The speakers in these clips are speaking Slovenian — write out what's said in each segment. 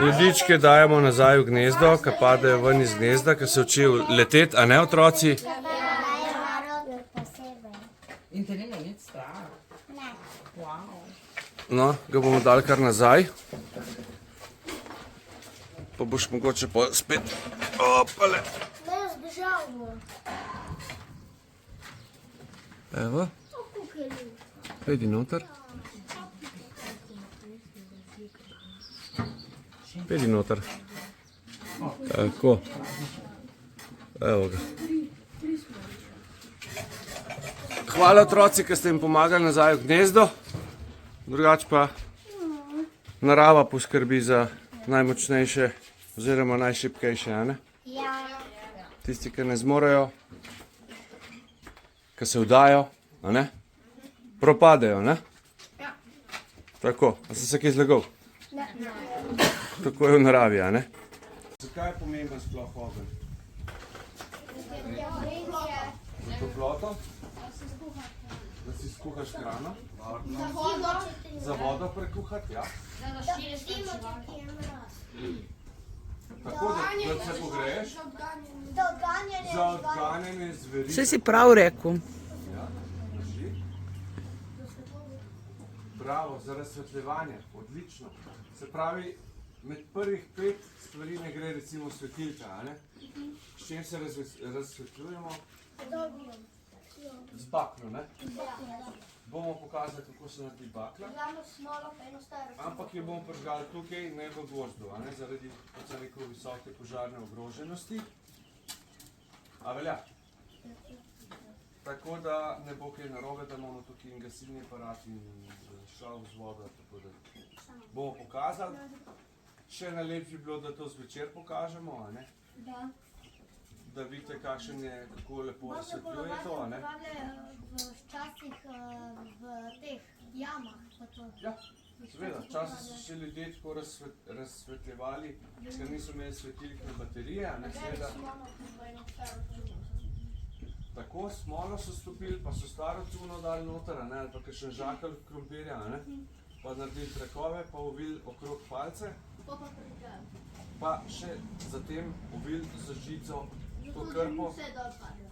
Jedičke dajemo nazaj v gnezdo, ki padejo ven iz gnezda, ki se učijo leteti, a ne otroci? In te nima nič strah? Ne. Wow. No, ga bomo dali kar nazaj. Pa boš mogoče pa spet... Opale. Ne, zbežal bo. Evo, pejdi noter. Pejdi noter. Tako. Evo ga. Hvala otroci, ki ste jim pomagali nazaj v gnezdo. Drugače pa narava poskrbi za najmočnejše oziroma najšibkejše, a ne? Ja. Tisti, ki ne zmorejo, ki se vdajo, a ne? Propadejo, ne? Ja. Tako, a si se kaj zlagal? Ne. Tako je v naravi, a ne? Zakaj je pomemben sploh ogenj? Za toploto? Da si skuhaš hrano? Za vodo prekuhati, ja. Tako, da se pogreješ? Za odganjanje zveri. Vse si prav rekel. Ja, drži. Bravo, za razsvetljevanje, odlično. Se pravi, med prvih 5 stvari ne gre recimo svetilka, a ne? S čem se razsvetljujemo? Z baklo, ne? Bomo pokazali, kako se naredi bakla. Ampak jo bomo prižgali tukaj, ne v gozdu, a ne? Zaradi, kot sem rekel, visoke požarne ogroženosti. A velja? Tako da ne bo kaj narobe, da imamo tukaj in gasilni aparat in šal z vodo, tako da bomo pokazali. Še najlepše bi bilo, da to zvečer pokažemo, a ne? Da. Da vidite, kakšen je, kako lepo razsvetljuje to, a ne? Včasih v teh jamah. Ja, seveda, včasih so se ljudje tako razsvetljevali, ker niso imeli svetilk na baterije, a ne, seveda. Tako, smolo so stopili, pa so staro cuno dali noter, a ne, ali pa kakšen žakelj krompirja, a ne, pa naredili trakove, pa ovili okrog palce, pa še zatem ovili z žico to krpo.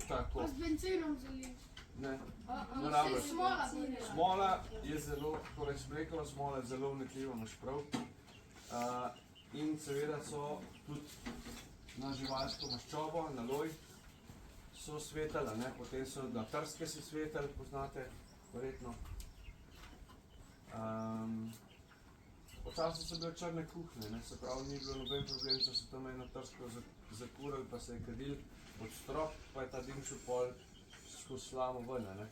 Tako. Z benzinom zalim. Ne, ne rabiš. Smola. Smola je zelo, torej smrekova smola je zelo vnetljiva, imaš prav. In seveda so tudi na živalsko maščobo, na loj, so svetali, ne, potem so na trske si svetali, poznate, verjetno. Včasih so bile črne kuhne, ne, se pravi, ni bilo noben problem, če so tam eno trsko zakurali, pa se je kadil pod strop, pa je ta dim šel pol skozi slamo ven, ne,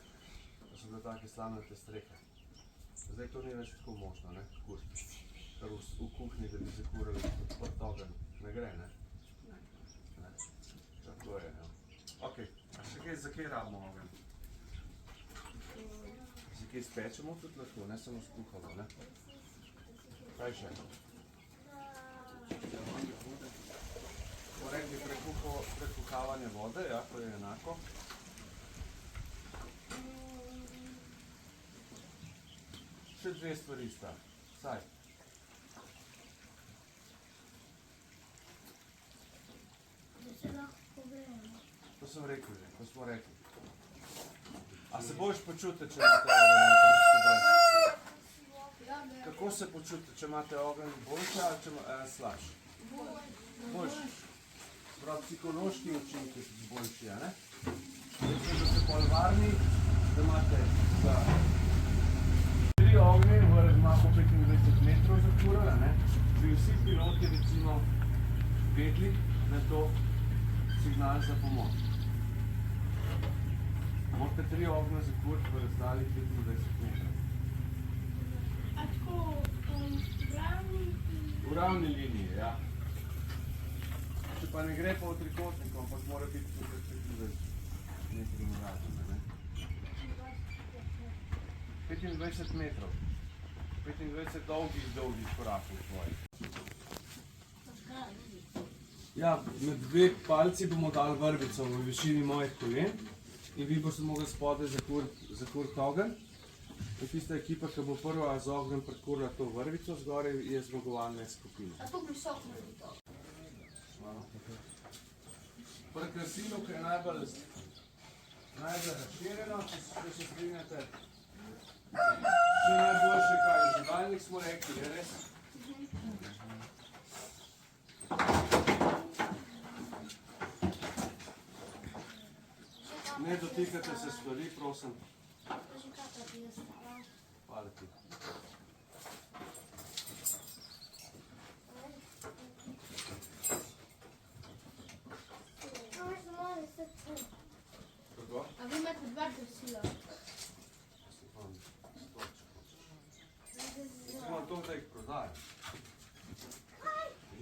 da so bile take slamnate strehe. Zdaj to ni več tako možno, ne, kuriti, kar v kuhni, da bi zakurali odprt ogenj, ne gre, ne. Ne, tako je, ja. Ok, a še kaj, za kaj rabimo ogenj? Si kaj spečemo tudi lahko, ne samo skuhamo, ne? Kaj še? Rekli prekuhavanje vode, ja, to je enako. Še 2 stvari sta, saj. To sem rekel že, to smo rekli. A se boš počutiti, če imate ogenj? Kako se počutite, če imate ogenj boljše ali slabše? Boljše. Prav psihološki učinki so boljši, a ne? Recimo, da ste pol varni, da imate za 3 ognje v razmahu 25 metrov zakurali, a ne? Bi vsi piloti recimo vedli, da je to signal za pomoč. Morate 3 ognje zakuriti v razdalji 25 metrov. A tako V ravni liniji, ja. Če pa ne gre pa v trikotniku, ampak mora biti tukaj 25 metrov naražene, ne? 25 metrov. 25 dolgih korakov tvojih. Ja, med 2 palci bomo dali vrvico v višini mojih kolen in vi boste mogli spodaj zakuriti ogenj. In tista ekipa, ki bo prva z ognjem prekurila to vrvico zgoraj, je zmagovalna skupina. A to visoko mora biti to. Pri krasilu, ki je najbolj razširjeno, če se strinjate, še najboljše, kaj je živalnik, smo rekli, je res? Ne dotikate se stvari, prosim. Hvala ti. Kako? A vi imate dva drsila. Samo to, da jih prodajo.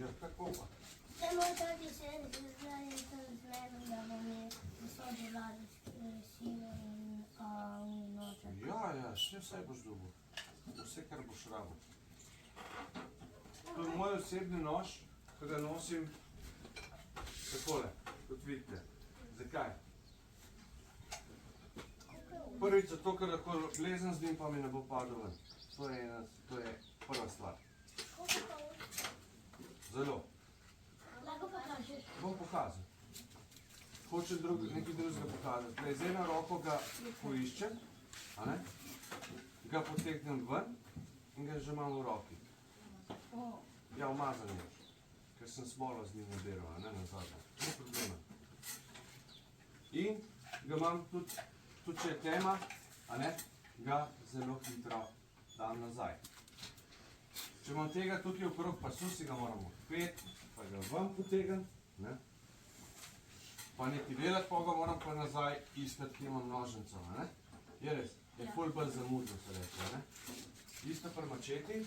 Ja, kako pa? Te moj tati se zdaj sem z menom, da bom je posodil ladijske sile in noček. Ja, vse boš dobil. Vse, kar boš rabil. To je moj osebni nož, ki ga nosim takole, kot vidite. Zakaj? Prvič zato, ker lahko lezem z njim, pa mi ne bo padel ven. To je prva stvar. Zelo. Lahko pa kažeš. Bom pokazal. Hoče nekaj drugega pokazati. Tlej, z eno roko ga poiščem, a ne? Ga potegnem ven in ga že imam v roki. Ja, umazan je, ker sem smolo z njim nabiral, a ne nazadnje. Ni problema. In ga imam tudi če je tema, a ne, ga zelo hitro dam nazaj. Če imam tega tukaj okrog pasu, si ga moram odpeti, pa ga ven potegnem, ne. Pa nekaj delati, pa ga moram pa nazaj iskati, kje imam nožnico, a ne. Je res, je ful bolj zamudno, se reče, a ne. Isto pri mačeti.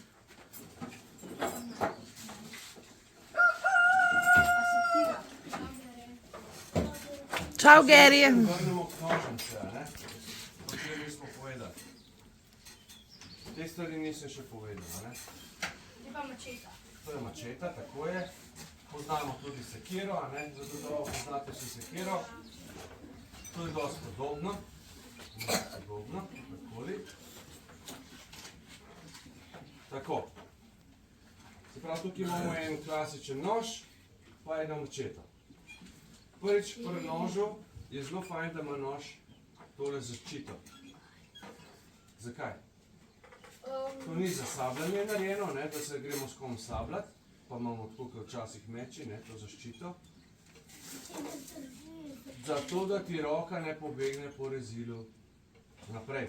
Čau, Geri. Vrnemo k nožnice, a ne. To kjer nismo povedali. Te stvari nisem še povedal, a ne. Je pa mačeta. To je mačeta, tako je. Poznamo tudi sekiro, a ne. Zato dobro poznate še sekiro. To je dosti podobno. Podobno, takoli. Tako. Se pravi, tukaj imamo en klasičen nož, pa eno mačeto. Prvič, pri nožu je zelo fajn, da ima nož tole zaščito. Zakaj? To ni za sabljanje narejeno, ne, da se gremo s kom sabljati, pa imamo tako, kot včasih meči, ne, to zaščito. Zato, da ti roka ne pobegne po rezilu naprej.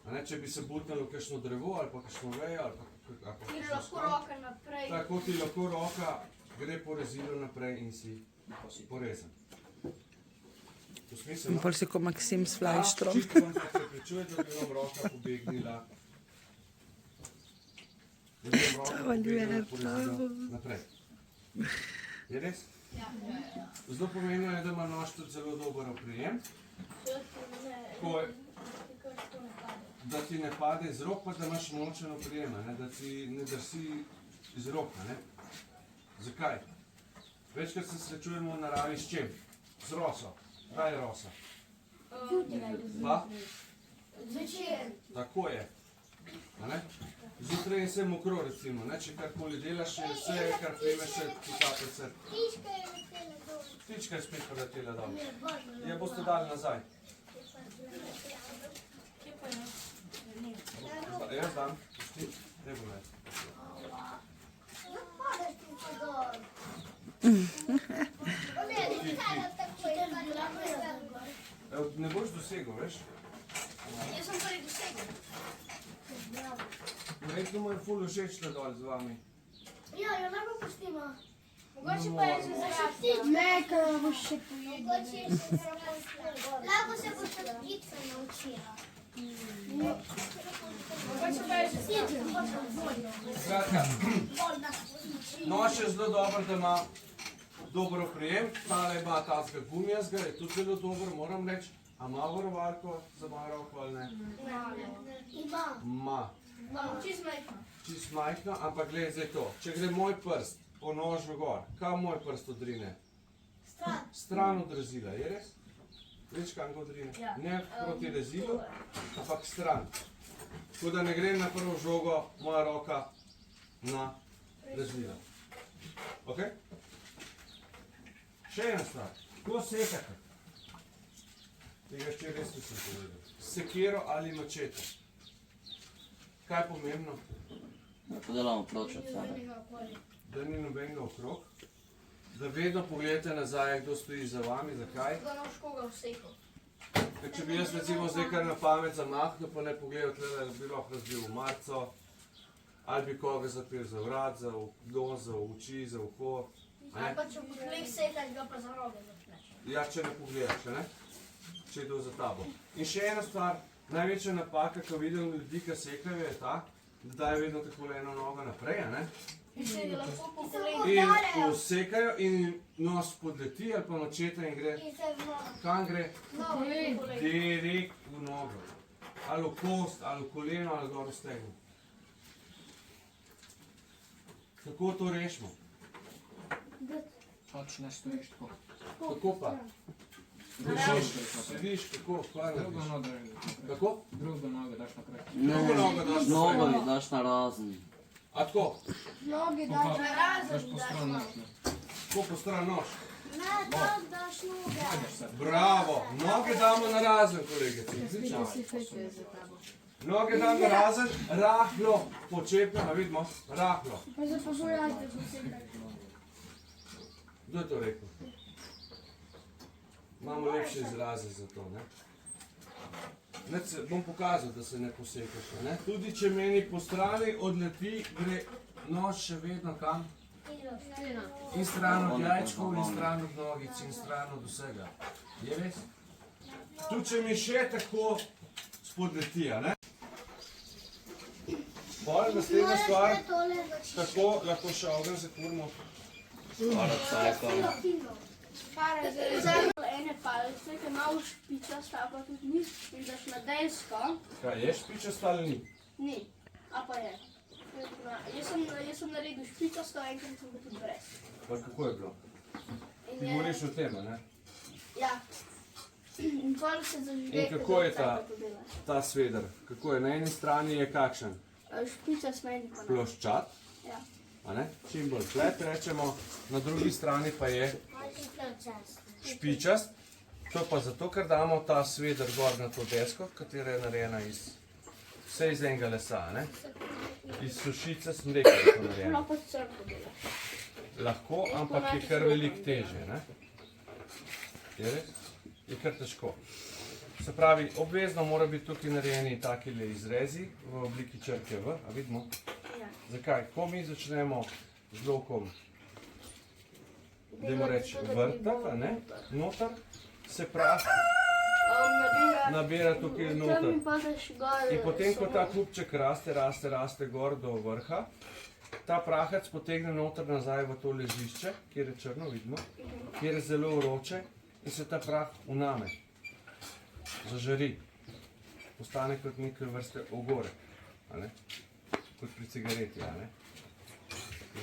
A ne, če bi se butnilo kakšno drevo ali pa kakšno vejo ali pa Ti kakšno lahko skalo, roka naprej. tako ti lahko roka gre po rezilu naprej in si porezan. To smiselno? Pol si kot Maksim s flajštrom. Ščito vam pa preprečuje, da bi vam roka pobegnila. Da bi vam roka pobegnila po rezilu naprej. Je res? Zelo pomembno je, da ima nož tudi zelo dober oprijem. Ko je, da ti ne pade iz rok, pa da imaš močen oprijem, ne, da ti ne drsi iz roka, ne. Zakaj? Večkrat se srečujemo v naravi s čem? Z roso. Kaj je rosa? Pa? Zvečer. Tako je. A ne? Zjutraj je vse mokro, recimo, ne? Če karkoli delaš, je vse, kar primeš, še pokape vse. Tiška je letela dol. Ptička je spet poletela dol. Ne, božno. Je boste dali nazaj. Kje pa je? Jaz dam. Pusti. Ne bo več. Zapadaš ti se dol. Ne boš dosegel, veš? Jaz sem prvi dosegel. Verjetno mu je ful všeč tle dol z vami. Ja, jo lahko pustimo. Mogoče pa je že zaradi. Ne, ker boš še pojedel. Lahko se boš še ptice naučila. Mogoče pa je že zaradi. Skratka, nož je zelo dober, da ima dober oprijem. Tale ima tazga gumijazga, je tudi zelo dober, moram reči. A ima varovalko za mojo roko ali ne? Ima. Ma. Čisto majhno. Čist majhno, ampak gledaj zdaj to. Če gre moj prst po nožu gor, kam moj prst odrine? Stran. Stran od rezila, je res? Veš, kam ga odrine? Ja. Ne proti rezilu, ampak stran. Tako da ne grem na prvo žogo, moja roka na rezilo. Ok? Še ena stvar. Ko sekate, tega še res nisem povedal, sekero ali mačeto. Kaj je pomembno? Da delamo proč od sebe. Da ni nobenega okrog, da vedno pogledate nazaj, kdo stoji za vami, zakaj. Da noš koga vsekal. Ker če bi jaz recimo zdaj kar na pamet zamahnil, pa ne pogledal tle, da bi lahko razbil marco, ali bi koga zapel za vrat, za nos, za oči, za uho. Ali pa če po tleh sekaš, ga pa za roge začneš. Ja, če ne pogledaš, ne? Če je to za tabo. In še ena stvar, največja napaka, ko vidim ljudi, ki sekajo, je ta, da dajo vedno takole eno nogo naprej, a ne? In se je lahko po kolenu. In ko sekajo in nos spodleti ali pa mačeta in gre, In se v nogo. kam gre? No, po kolenu. Direkt v nogo. Ali v kost, ali v koleno, ali gor v stegno. Kako to rešimo? Pač ne stojiš tako. Kako pa? Sediš, kako? Kaj narediš? Kako? Drugo nogo daš naprej. Drugo nogo daš naprej. Nogovi daš na razen. A tako? Nogi Pa daš. daš po stran noč. Tako po stran nož. Ne, tam daš noge. Najdeš se. Bravo! Noge damo na razen, kolegice. Noge dam na razen, rahlo počepljeno, vidimo? Rahlo. Pa se pa pojajte, da se Kdo je to rekel? Imamo lepše izraze za to, ne? Bom pokazal, da se ne posekaš, ne? Tudi če meni po strani odleti, gre nož še vedno kam? In stran od jajčkov, in stran od nogic, in stran od vsega. Je res? Tudi če mi še tako spodleti, a ne? Pol, naslednja stvar, kako lahko še ogenj zakurimo. Hvala, psajko. Vzemi ene palice, ki malo špičasta, pa tudi ni, in daš na desko. Kaj, je špičast ali ni? Ni, a pa je. Jaz sem naredil špičasto, enkrat sem bil tudi brez. Pa kako je bilo? In Ti govoriš o tem, a ne? Ja. In pol se zažge. In kako je ta sveder? Kako je? Na eni strani je kakšen? Špica smeni pa ne. Ploščat, Ja. a ne? Čim bolj flat rečemo, na drugi strani pa je špičast. To pa zato, ker damo ta sveder gor na to desko, katera je narejena vse iz enega lesa, ne? Iz sušice sem rekel, da je to narejeno. Lahko crko delaš. Lahko, ampak je kar veliko težje, ne? Je res? Je kar težko. Se pravi, obvezno mora biti tukaj narejeni takile izrezi v obliki črke V, a vidimo? Ja. Zakaj? Ko mi začnemo z lokom, dajmo reči, vrtati, a ne? Noter se prah nabira tukaj Tam mi noter. padeš gor. In potem, ko ta klubček raste gor do vrha, ta prahac potegne noter nazaj v to ležišče, kjer je črno, vidimo, kjer je zelo vroče in se ta prah uname, zažari, postane kot neke vrste ogorek, a ne? Kot pri cigareti, a ne?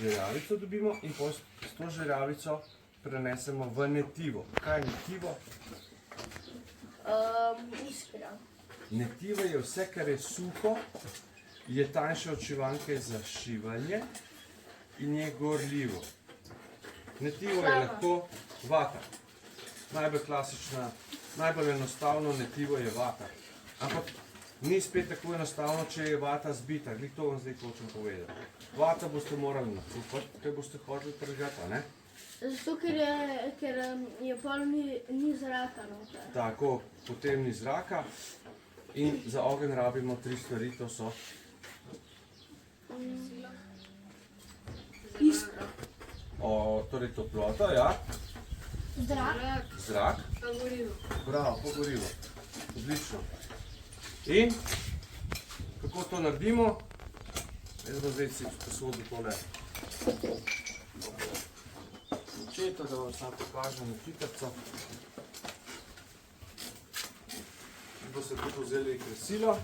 Žerjavico dobimo in s to žerjavico prenesemo v netivo. Kaj je netivo? Iskra. Netivo je vse, kar je suho, je tanjše od šivanke za šivanje in je gorljivo. Netivo je lahko vata. Najbolj klasična, najbolj enostavno netivo je vata. Ampak ni spet tako enostavno, če je vata zbita. Glih to vam zdaj hočem povedati. Vata boste morali nacupati, ker boste hodili pržati, a ne? Zato, ker je pol ni zraka noter. Tako, potem ni zraka in za ogenj rabimo 3 stvari, to so Iskra. torej toplota, ja, Zdrav. zrak, bravo, pogorivo, odlično. In kako to naredimo? Jaz bom zdaj si posodil tole očeto, da vam samo pokažem na hitrco. Boste tudi vzeli kresilo,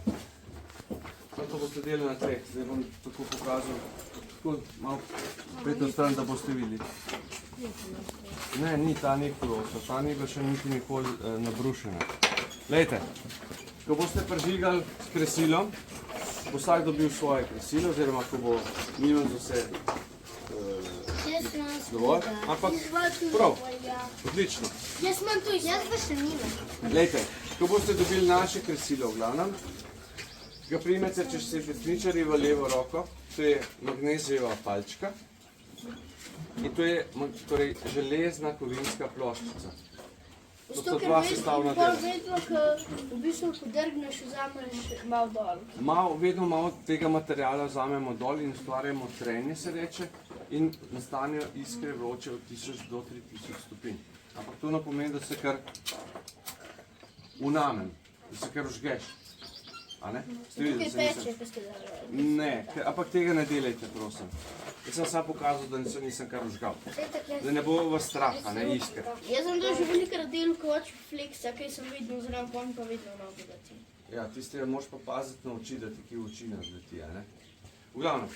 pa to boste delali na treh. Zdaj bom tako pokazal, tako malo petno stran, da boste videli. Ne, ni ta ni prosto, ta ni bila še niti nikoli nabrušena. Glejte, ko boste prižigali s kresilom, bo vsak dobil svoje kresilo, oziroma ko bo Milan za vse Jaz imam dovolj. Ampak prav, odlično. Jaz imam tu jaz pa še nimam. Glejte, ko boste dobili naše kresilo v glavnem, ga primete čez sebetničari v levo roko, to je magnezijeva palčka in to je torej železna kovinska ploščica. To sta dva sestavna dela. Vedno, ko v bistvu podrgneš, vzameš malo dol. Vedno malo tega materijala vzamemo dol in ustvarjamo trenje, se reče, in nastanejo iskre vroče od 1000 do 3000 stopinj. Ampak to ne pomeni, da se kar unamem, da se kar užgeš. A ne? Ste videli, Tukaj da se peče, nisem... ko ste dali. Ne, ampak tega ne delajte, prosim. Jaz sem samo pokazal, da nisem kar užgal. Da ne bo vas strah, a ne, isker. Jaz sem to že velikrat delal, ko hočem fleksa, kaj sem vedno zraven, pa on pa vedno nogo leti. Ja, tistega moraš pa paziti na oči, da ti kje v oči ne zleti, a ne? V glavnem,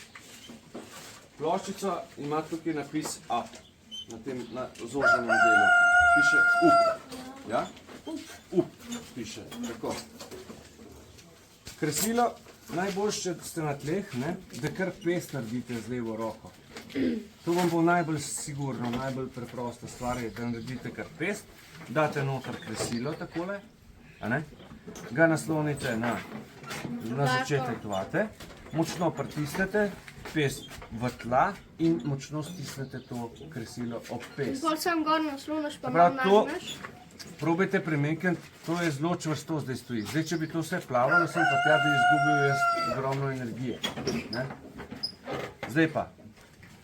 ploščica ima tukaj napis up, na tem zoženem delu. Piše up, ja? Up piše, tako. Kresilo, najboljše, če ste na tleh, ne, da kar pest naredite z levo roko. To vam bo najbolj sigurno, najbolj preprosta stvar je, da naredite kar pest, date noter kresilo takole, a ne, ga naslonite na začetek vate, močno pritisnete pest v tla in močno stisnete to kresilo ob pest. Pol sam gor nasloniš, pa Prav malo to- nagneš. Probajte premikati, to je zelo čvrsto zdaj stoji. Zdaj, če bi to vse plavalo, sem pa tja bi izgubil jaz ogromno energije. Ne? Zdaj pa,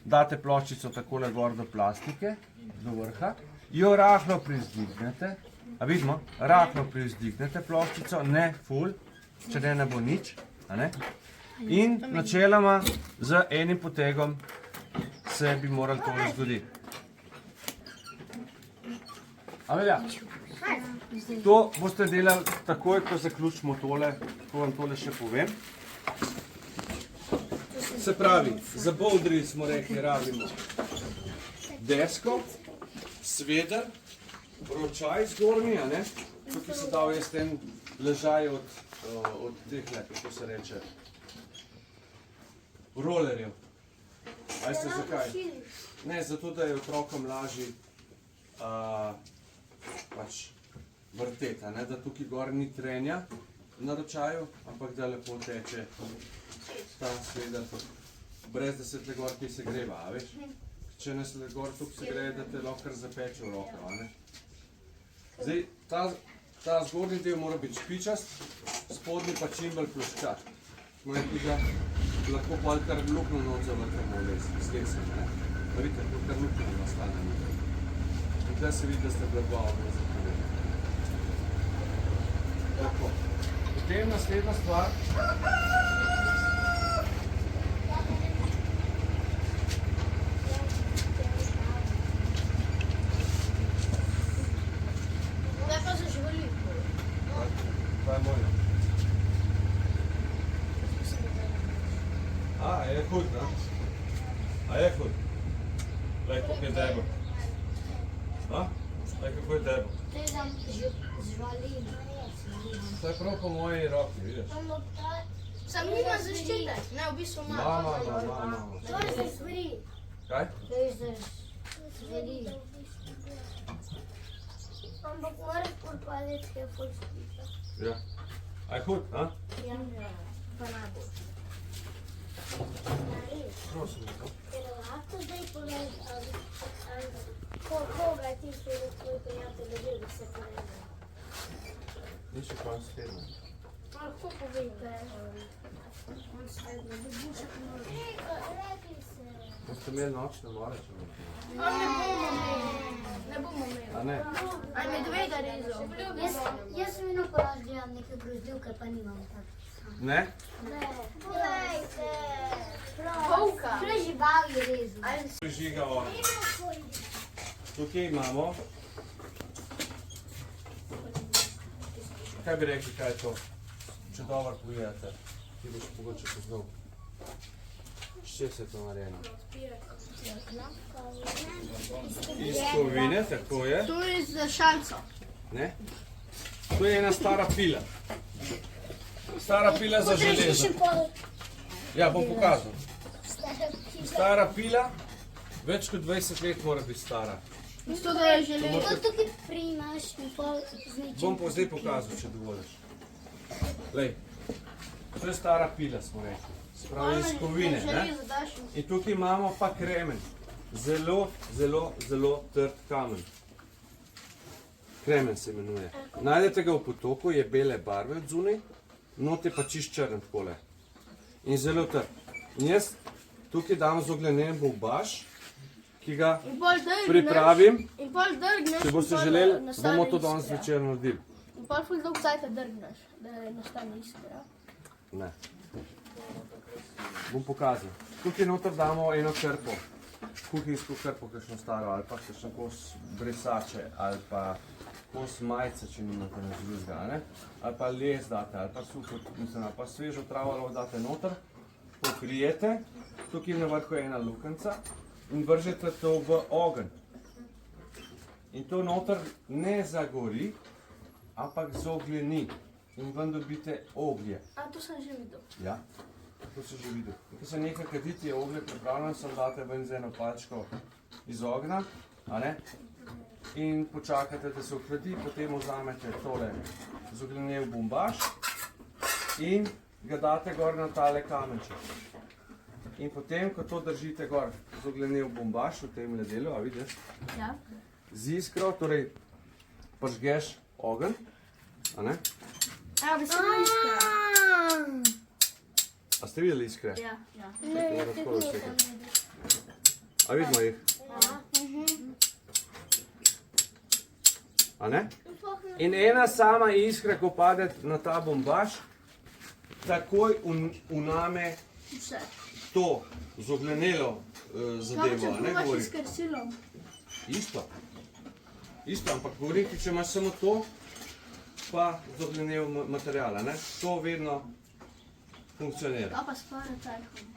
date ploščico takole gor do plastike, do vrha, jo rahlo privzdignete, a vidimo, rahlo privzdignete ploščico, ne ful, če ne bo nič, a ne? In načeloma z enim potegom se bi morali tole zgoditi. A velja? To boste delali takoj, ko zaključimo tole, ko vam tole še povem. Se pravi, za boldri smo rekli, rabimo desko, sveder, ročaj zgornji, a ne? Tukaj se dal jaz ten ležaj od tehle, kako se reče, rolerjev. A veste zakaj? Ne, zato da je otrokom lažji pač vrteti, a ne, da tukaj gor ni trenja na ročaju, ampak da lepo teče ta sveder, brez da se tle gor kaj segreva, a veš? Če ne se gor tukaj segreje, da te lahko kar zapeče v roko, a ne? Zdaj, ta zgornji del mora biti špičast, spodnji pa čim bolj ploščat. Smo rekli, da lahko pa kar luknjo noč zavrtamo z lesem, ne? Pa vidite, to kar luknjo nastane noter. In tukaj se vidi, da ste blagovno zapovedali. Tako. Potem naslednja stvar. Zdaj pa zaživali. To je moje. A, je hud, ne? A je hud? Lej, kako je debel. A? Lej, kako je debel. To je za živali. To je prav po moji roki, vidiš? Sam nima zaščite. Ne, v bistvu ima. Mama. To je za zveri. Kaj? To je za zveri. Ampak moraš podpaziti, kaj je ful špica. Ja. A je hud, a? Ja, pa najbolj. Prosim, no? Ker lahko zdaj povedati, koga ti se je tvoj prijatelj dobil, da se povedal. Ni še konc tedna. Lahko povejte. On se je dobil še rekli se. Boste imeli nočne more, če boste. Ne bomo imeli. A ne? Aj medveda rezal. Jaz sem eno poraz gledam neke grozdilke, pa nimam tako. Ne? Ne, povejte. Volka. Kaj živali rezal? Prižiga ogenj. Tukaj imamo. Kaj bi rekli, kaj je to? Če dobro pogledate, ti boš mogoče poznal. S čem se je to narejeno? Iz kovine, tako je. To je za šalco. Ne? To je ena stara pila. Stara pila za železo. Ja, bom pokazal. Stara pila, več kot 20 let mora biti stara. Zato da je želel. To tukaj primaš in pol z ničim. Bom pa zdaj pokazal, če dovoliš. Lej, to je stara pila, smo rekli. Se pravi iz kovine, ne? In tukaj imamo pa kremen. Zelo, zelo, zelo trd kamen. Kremen se imenuje. Najdete ga v potoku, je bele barve od zunaj, not je pa čist črn takole. In zelo trd. In jaz tukaj dam z ogljenem bombaž, ki ga pripravim. In pol drgneš. Če boste želeli, bomo to danes večer naredili. In pol ful dolg cajta drgneš, da nastane iskra. Ne. Bom pokazal. Tukaj noter damo eno krpo. Kuhinjsko krpo, kakšno staro, ali pa kakšen kos brisače, ali pa kos majice, če nimate nič drugega, ne? Ali pa les date, ali pa suho, mislim, ali pa svežo travo date noter, pokrijete, tukaj na vrhu je ena lukenca in vržete to v ogenj. In to noter ne zagori, ampak zogljeni in ven dobite oglje. A to sem že videl. Ja, to si že videl. Ko se nekaj kaditi, je oglje pripravljeno, sem date ven z eno palčko iz ognja, a ne? In počakate, da se ohladi, potem vzamete tole zogljenev bombaž in ga date gor na tale kamenček. In potem, ko to držite gor zogljenev bombaž v tem ledelu, a vidiš? Ja. Z iskro, torej pržgeš ogenj, a ne? A, da se ne iskra. A ste videli iskre? Ja, ja. Ne, ja, tudi nisem videl. A vidimo jih? A ne? In ena sama iskra, ko pade na ta bombaž, takoj uname Vse. to zogljenelo zadevo, a ne Kako govori? če probaš iskar silom? Isto. Isto, ampak govorim ti, če imaš samo to, pa zogljenev materiala, ne? To vedno funkcionira. A pa s paracajkom.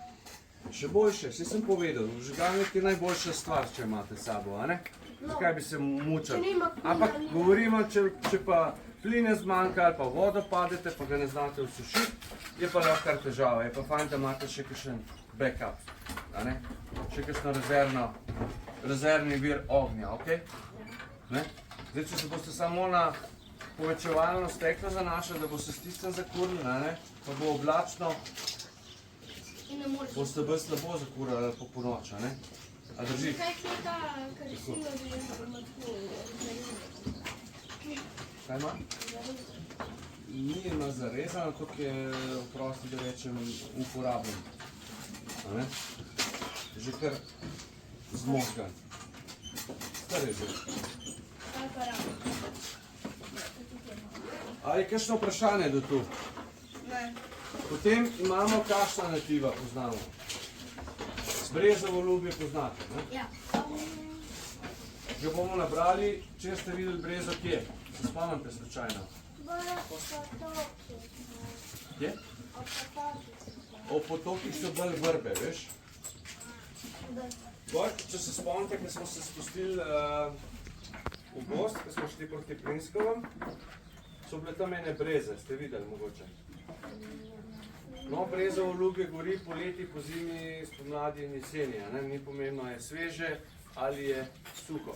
Še boljše, saj sem povedal, vžigalnik je najboljša stvar, če imate s sabo, a ne? Zakaj bi se mučali? Če nima plina, Ampak nima. govorimo, če pa pline zmanjka ali pa vodo padete, pa ga ne znate usušiti, je pa lahko kar težava. Je pa fajn, da imate še kakšen backup, a ne? Še kakšno rezervni vir ognja, okej? Ne? Zdaj, če se boste samo na povečevalno steklo zanašali, da bo se s tistem zakurili, a ne? Pa bo oblačno, In ne moreš. boste bolj slabo zakurali po ponoči, a ne? A drži? Kaj je ta, kar si jo že ima tako Kaj ima? Ni ima zarezano, tako je prosti, da rečem, uporaben. A ne? Že kar zmozgan. Star je že. Kaj pa ramo? A je kakšno vprašanje do tu? Ne. Potem imamo kašna nativa, poznamo. Brezovo lubje poznate, ne? Ja. Ga bomo nabrali, če ste videli brezo kje. Se spomnite slučajno? Bora po potoki. Kje? O potoki. O potokih so bolj vrbe, veš? Gor, če se spomnite, ko smo se spustili v gost, ko smo šli proti Prinskovem, so bile tam ene breze, ste videli mogoče? No, brezovo lubje gori poleti, po zimi, spomladi in jeseni, a ne? Ni pomembno, je sveže ali je suho.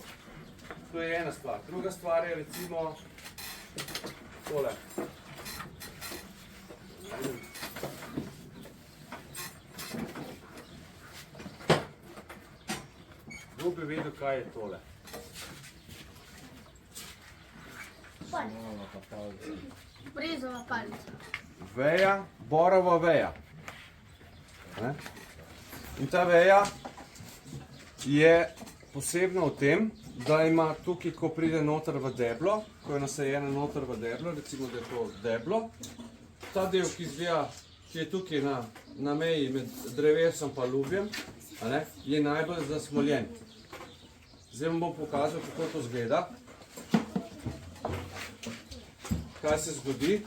To je ena stvar. Druga stvar je recimo tole. Kdo bi vedel, kaj je tole? Brezova palica. Veja, borova veja. Ne? In ta veja je posebna v tem, da ima tukaj, ko pride noter v deblo, ko je nasajena noter v deblo, recimo, da je to deblo, ta del, ki izgleda, ki je tukaj na meji med drevesom pa lubjem, a ne, je najbolj zasmoljen. Zdaj vam bom pokazal, kako to izgleda. Kaj se zgodi?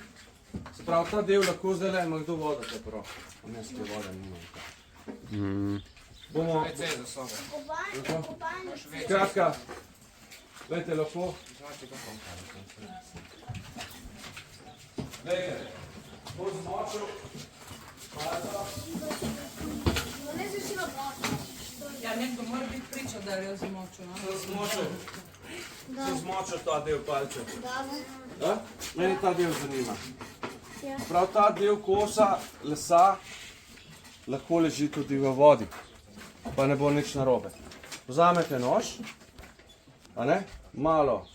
Se pravi, ta del lahko zdaj ima kdo vodo, čeprav. Ne, s te vode nimam. Bomo... Skratka, gledajte, lahko... Gledajte, Bo zmočil palco. Ja, nekdo mora biti priča, da je zmočil. Sem zmočil ta del palča. Ja? Meni ta del zanima. Prav ta del kosa lesa lahko leži tudi v vodi, pa ne bo nič narobe. Vzamete nož, a ne, malo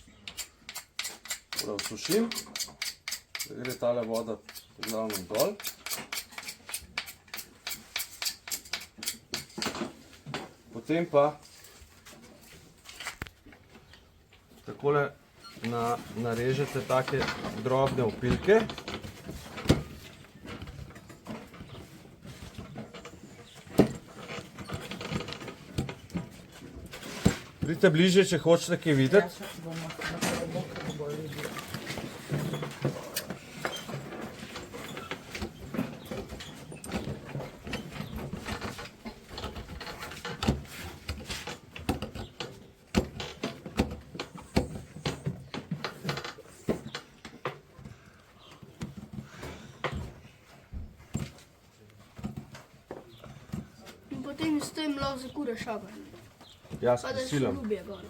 sušim, da gre tale voda v glavnem dol. Potem pa takole narežete take drobne opilke. Pridite bliže, če hočete kaj videti. In potem s tem lahko zakuraš ogenj. Ja, s Pa da še kresilom. ljubje gor.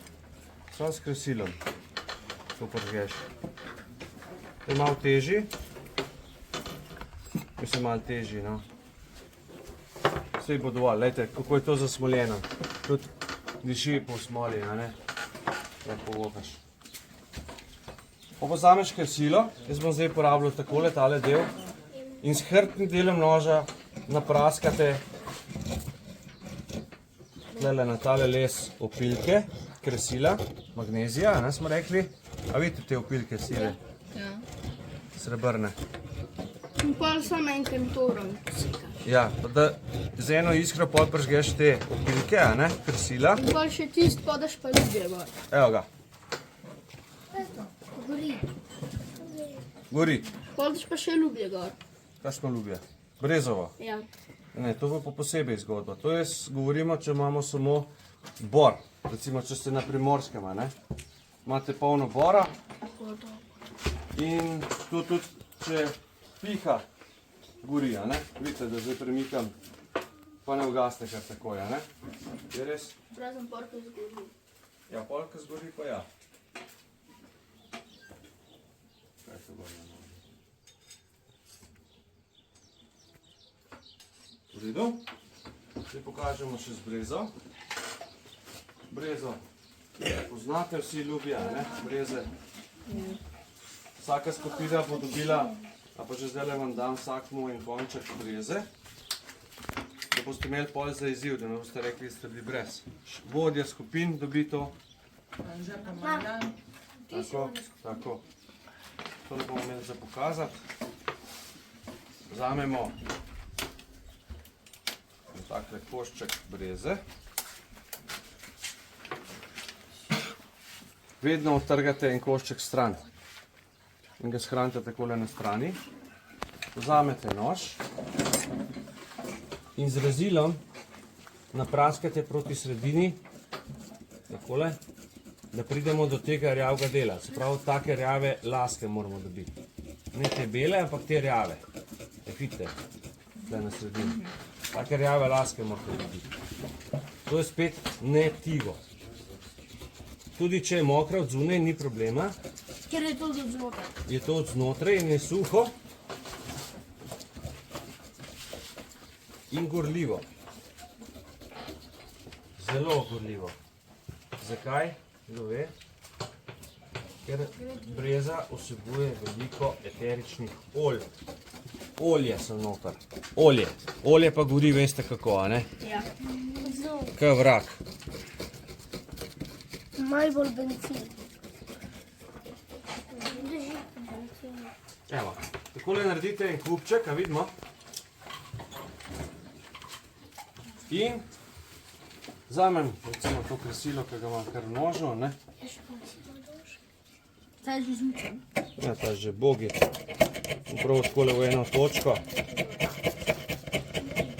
Samo s kresilom. To pržgeš. To je malo težji. Mislim, malo težji, no. Vse bo dovolj. Lejte, kako je to zasmoljeno. Tudi diši po smoli, a ne? Lepo vohaš. Pa vzameš kresilo. Jaz bom zdaj porabljal takole tale del. In s hrbtnim delom noža napraskate tlele na tale les opilke, kresila, magnezija, ne smo rekli. A vidite te opilke sive? Ja. Srebrne. In pol samo enkrat torom sekaš. Ja, pa da z eno iskro pol pržgeš te opilke, a ne, kresila. In pol še tist podaš pa ljubje gor. Evo ga, Gori. gori. Pol daš pa še ljubje gor. Kaj smo ljubje? Brezovo. Ja. Ne, to bo pa posebej zgodba. To je, govorimo, če imamo samo bor. Recimo, če ste na Primorskem, a ne. Imate polno bora in tu tudi, če piha, gori, a ne. Vidite, da zdaj premikam, pa ne ugasne kar takoj, a ne. Je res? Razen porka zgodi. Ja, polka zgori pa ja. Kaj se bo je? V redu. Zdaj pokažemo še z brezo. Brezo poznate vsi ljubje, a ne? Breze. Vsaka skupina bo dobila, a pa že zdajle vam dam vsakmu en konček breze, da boste imeli pol za izziv, da ne boste rekli, da ste bili brez. Vodja skupin dobi to. Anže pa Marjan. Tako, tako. To bomo imeli za pokazati. Vzamemo takle košček breze. Vedno odtrgate en košček stran in ga shranite takole na strani. Vzamete nož in z rezilom napraskate proti sredini, takole, da pridemo do tega rjavega dela. Se pravi, take rjave laske moramo dobiti. Ne te bele, ampak te rjave. Vidite, tukaj na sredini. Take rjave laske morate dobiti. To je spet ne tivo. Tudi če je mokra od zunaj, ni problema. Ker je to od znotraj. Je to od znotraj in je suho in gorljivo. Zelo gorljivo. Zakaj? Kdo ve? Ker breza vsebuje veliko eteričnih olj. Olje so noter. Olje. Olje pa gori, veste kako, a ne? Ja. Kaj vrak. Malo bolj bencin. Evo, takole naredite en kupček, a vidimo. In vzamem recimo to kresilo, ki ga imam kar v nožu, ne? Ta je že zmučen. Ja, ta že bogi. Prav takole v eno točko.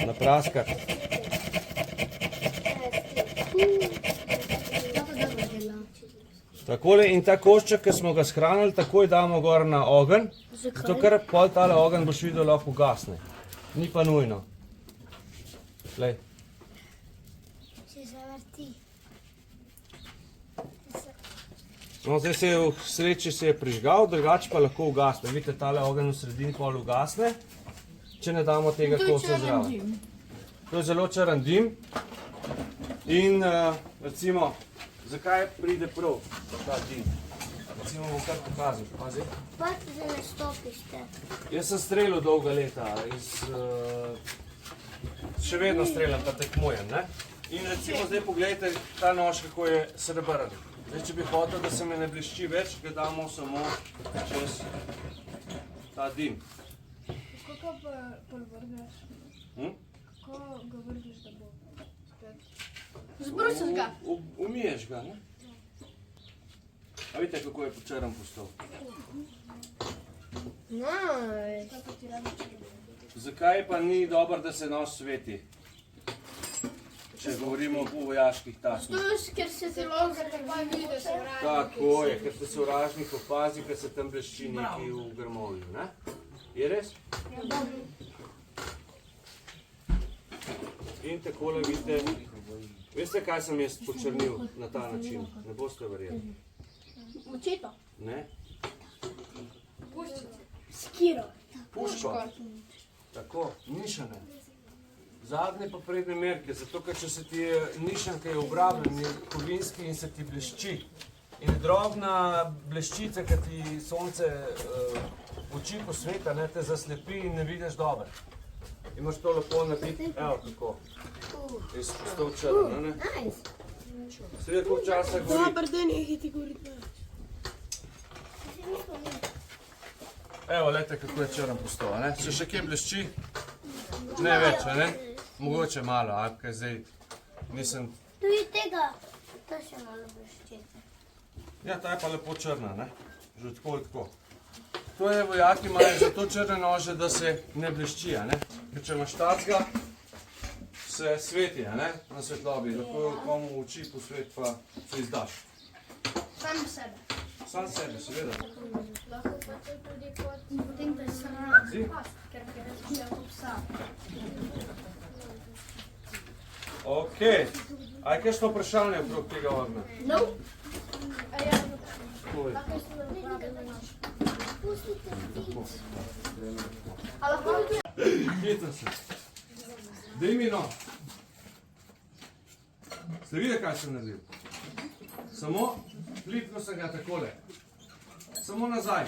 Napraskati. Takole in ta košček, ki smo ga shranili, takoj damo gor na ogenj. Zato, ker pol tale ogenj boš videl lahko ugasne. Ni pa nujno. Glej. Se zavrti. No, zdaj se je v sreči se je prižgal, drugače pa lahko ugasne. Vidite, tale ogenj v sredini pol ugasne, če ne damo tega kosa zraven. To je zelo črn dim. In recimo, zakaj pride prav ta dim? Recimo bom kar pokazal, pazi. Pa ti da ne stopiš te. Jaz sem streljal dolga leta, še vedno streljam, pa tekmujem, ne? In recimo zdaj pogledajte ta nož, kako je srebrn. Zdaj, če bi hotel, da se me ne blešči več, ga damo samo čez ta dim. Kako pa vrneš? Kako ga vrneš, da bo spet? Zbrusiti ga. Umiješ ga, ne? A vidite, kako je počrn postal? Zakaj pa ni dobro, da se nož sveti? Če govorimo o vojaških takih. Ker se zelo vidi, da se vraja. Tako je, ker se sovražnik opazi, ker se tam blešči nekaj v grmovju, ne? Je res? In takole vidite, veste, kaj sem jaz počrnil na ta način? Ne boste verjeli. Očito. Ne? Skiro. Puško. Tako, nišane. Zadnje pa prednje merke, zato ker če se ti je nišanka je obrabljen, je kovinski in se ti blešči. In drobna bleščica, ki ti sonce oči posveta, ne, te zaslepi in ne vidiš dobro. Imaš to lepo narediti, evo tako. Je postal črn, ne? Sredi koliko časa gori. Dobar dan, je ti govoriti. Evo, lejte, kako je črn postal, ne? Če še kje blešči, ne več, ne? Mogoče malo, ali kaj zdaj nisem... Tudi tega, to še malo bleščete. Ja, ta je pa lepo črna, ne? Že tako ali tako. To je vojaki imajo zato črne nože, da se ne blešči, ne? Ker če imaš tacga, se sveti, ne? Na svetlobi, lahko komu v oči posvet pa se izdaš. Sam sebe. Sam sebe, seveda. Lahko pa to tudi kot potem, da se Zdi? ker razmišlja kot psa. Ok. A je kakšno vprašanje okrog tega ognja? No. A ja, Povej. lahko se da uporabljamo naš. Tako. A lahko tudi... Hitam se. Daj mi no. Ste videli, kaj sem naredil? Samo plitko sem ga takole. Samo nazaj.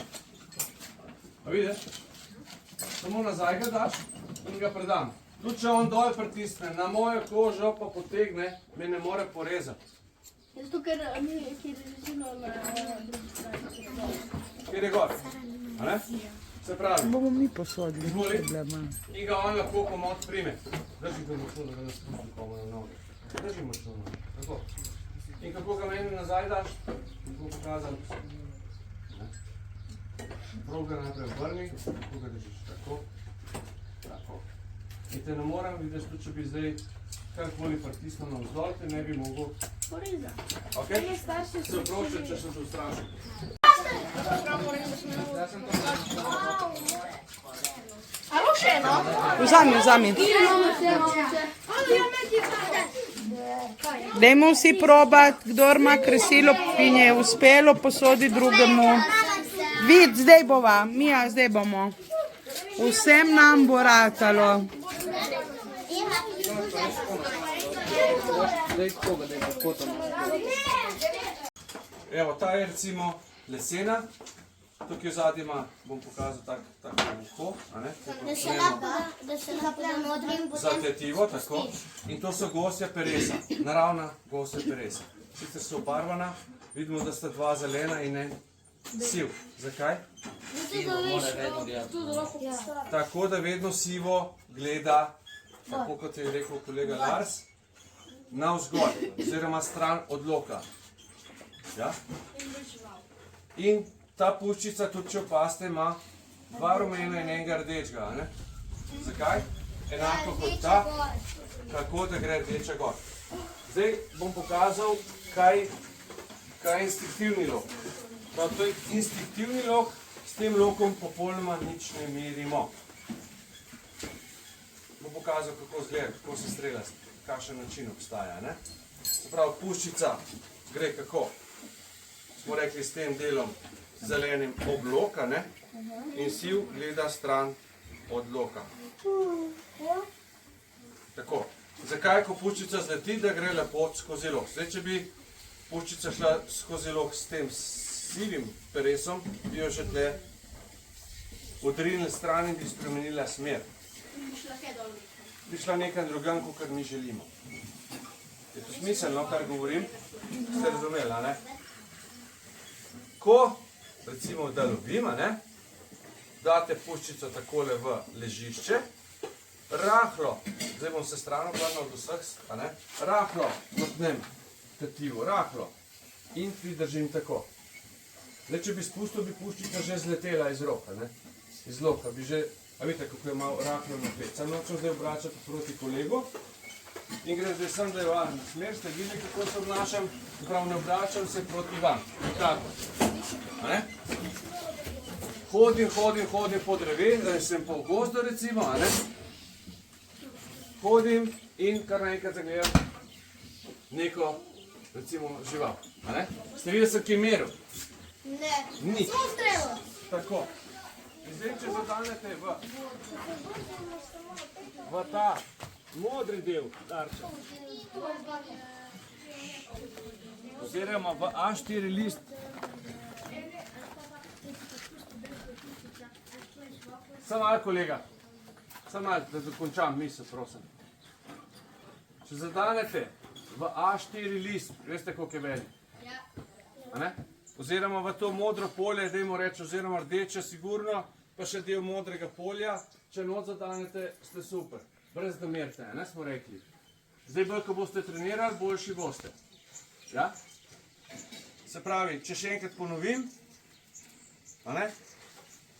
A vidiš? Samo nazaj ga daš in ga predam. Tudi če on dol pritisne, na mojo kožo pa potegne, me ne more porezati. Zato, ker je rezino na drugi strani. Kjer je gor? A ne? Se pravi. Bomo mi posodili Izvoli. problema. In ga on lahko komod prime. Drži ga močno, da ga ne spusti komu na noge. Drži močno. Tako. In kako ga meni nazaj daš? Kako pokazam? Prav ga najprej vrni, kako ga držiš. Tako. Tako. In te ne morem, vidiš, tudi če bi zdaj karkoli pritisnil navzdol, te ne bi mogel. Poreza. Ok? Se oproščam, če sem te ustrašil. Alo še eno? Vzami, vzami. Dajmo vsi probati, kdor ima kresilo in je uspelo posodi drugemu. Vid, zdaj bova, Mija, zdaj bomo. Vsem nam bo ratalo. Evo, ta je recimo lesena. Tukaj v zadnji ima, bom pokazal tako uho, a ne? Da se lahko notri in Za tetivo, tako. In to so gosja peresa, naravna gosja peresa. Sicer so obarvana, vidimo, da sta dva zelena in en siv. Zakaj? Tako da vedno sivo gleda, tako kot je rekel kolega Lars, navzgor, oziroma stran od loka. Ja? In ta puščica, tudi če opazite, ima dva rumena in enega rdečega, ne? Zakaj? Enako kot ta, tako da gre rdeča gor. Zdaj bom pokazal, kaj je instinktivni lok. Prav, to je instinktivni lok, S tem lokom popolnoma nič ne merimo. Bom pokazal, kako izgleda, kako se strela, kakšen način obstaja. Ne? Se pravi, puščica gre kako? Smo rekli s tem delom zelenim ob loka, ne? In siv gleda stran od loka. Tako. Zakaj, ko puščica zleti, da gre lepo skozi lok? Zdaj, če bi puščica šla skozi lok s tem sivim peresom, bi jo že tle odrinili stran in bi spremenila smer. Bi šla nekaj drugam, kot mi želimo. Je to smiselno, kar govorim? Ste razumeli, ne? Ko, recimo, da lovim, ne? Date puščico takole v ležišče, rahlo, zdaj bom se stran obrnil od vseh, ne? Rahlo motnem tetivo, rahlo in pridržim tako. Zdaj, če bi spustil, bi puščica že zletela iz roka, ne? Iz loka bi že, a vidite, kako je malo rahlo napet. Sam nočem zdaj obračati proti kolegu in gre zdaj sem, da je vam smer, ste videli, kako se obnašam, prav ne obračam se proti vam. Tako, ne? Hodim po dreven, da sem po gozdu recimo, ne? Hodim in kar naenkrat zagledam neko, recimo, žival, ne? Ste videli, sem kje meril? Ne. Nič. Samo strelo. Tako. In zdaj, če zadanete v ta modri del tarča, oziroma v A4 list, samo malo, kolega, samo malo, da dokončam misel, prosim. Če zadanete v A4 list, veste, koliko je velik? A ne? Oziroma v to modro polje, dajmo reči, oziroma rdeče sigurno, pa še del modrega polja, če not zadanete, ste super. Brez da merite, ne smo rekli. Zdaj bolj, ko boste trenirali, boljši boste. Ja? Se pravi, če še enkrat ponovim, a ne?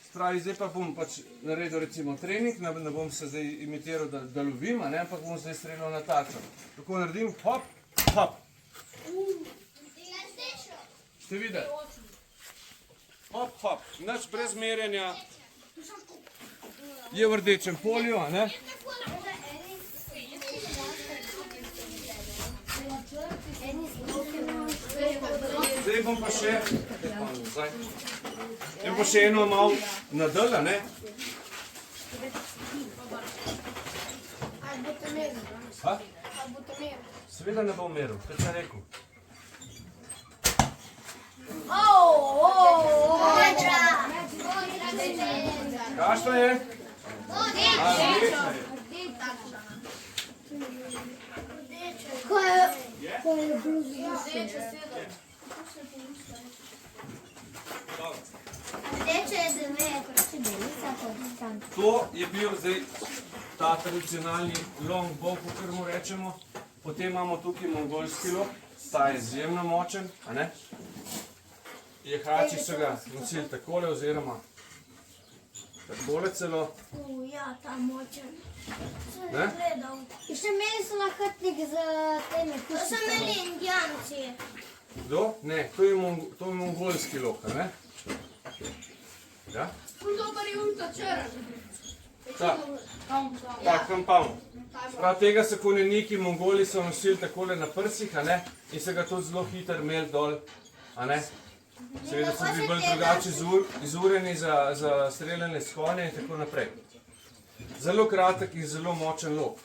Se pravi, zdaj pa bom pač naredil recimo trening, ne bom se zdaj imitiral, da lovim, a ne, ampak bom zdaj streljal na tarčo. Tako naredim, hop, hop. Ste videli? Hop, hop, nič brez merjenja je v rdečem polju, a ne? Zdaj bom pa še, eno malo nadal, a ne? Ha? Seveda ne bom meril, kaj sem rekel. Kakšna je? Rdeča je. To je bil zdaj ta tradicionalni long bow, kakor mu rečemo. Potem imamo tukaj mongolski lok, ta je izjemno močen, a ne? Jehači so ga nosili takole oziroma takole celo. Ja, ta močen. Ne? In še imeli so nahrbtnik z temi puščicami. To so imeli indijanci. Kdo? Ne, to je mongolski lok, a ne? Ja? Dobar je ultra črn. Ta compound. Prav tega so konjeniki Mongoli so nosili takole na prsih, a ne? In se ga tudi zelo hitro imeli dol, a ne? Seveda so bili bolj drugače izurjeni za streljanje s konja in tako naprej. Zelo kratek in zelo močen lok.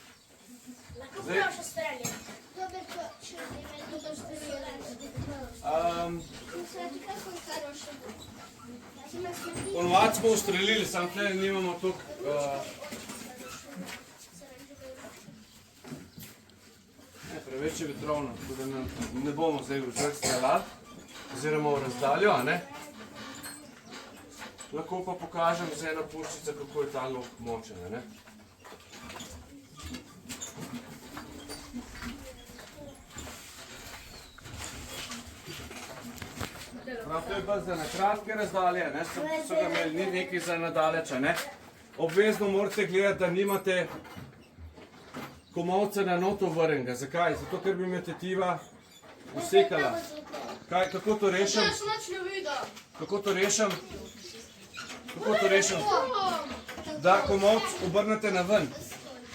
Lahko prav še strelje. Dober, če imeli tudi strelje. Ponovac smo ustrelili, samo tle nimamo toliko... Preveč je vetrovno, tako da ne bomo zdaj v žrk streljali. Oziroma v razdaljo, a ne? Lahko pa pokažem z eno puščico, kako je ta lok močen, a ne? Prav, to je bolj za na kratke razdalje, ne? So ga imeli, ni nekaj za nadaleč, a ne? Obvezno morate gledati, da nimate komolca na noto vrnega. Zakaj? Zato, ker bi me tetiva usekala. Kako to rešim? Kako to rešim? Kako to rešim? Da komolc obrnete na ven.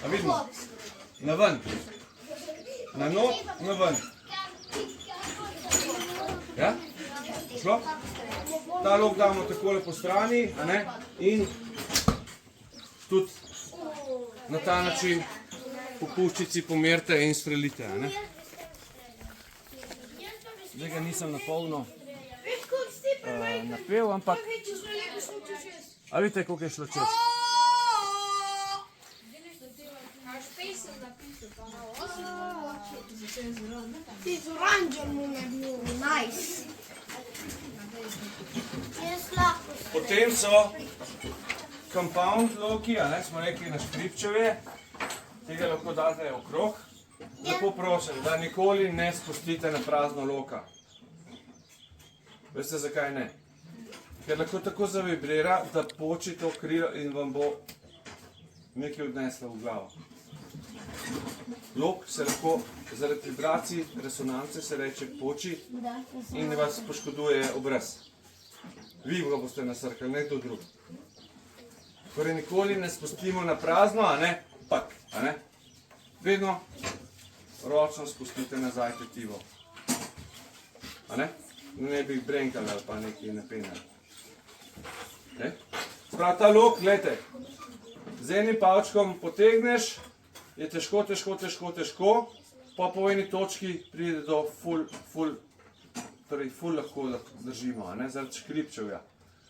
A vidimo? Na ven. Na not, na ven. Ja? Šlo? Ta lok damo takole po strani, a ne? In tudi na ta način po puščici pomerite in strelite, a ne? Zdaj ga nisem napolno napel, ampak a vidite, koliko je šlo čez? Ti z oranžem mu je bil, nice. Jaz lahko. Potem so compound loki, a ne, smo rekli na škripčeve, tega lahko date okrog. Lepo prosim, da nikoli ne spustite na prazno loka. Veste zakaj ne? Ker lahko tako zavibrira, da poči to krilo in vam bo nekaj odneslo v glavo. Lok se lahko zaradi vibracij, resonance se reče poči in vas poškoduje obraz. Vi ga boste nasrkali, ne kdo drug. Torej nikoli ne spustimo na prazno, a ne, pak, a ne. Vedno ročno spustite nazaj tetivo. A ne? Ne bi jih brenkali ali pa nekaj napenjali. Sprav ta lok, gledajte, z enim palčkom potegneš, je težko, pa po eni točki pride do ful lahko držimo, a ne, zaradi škripčevja,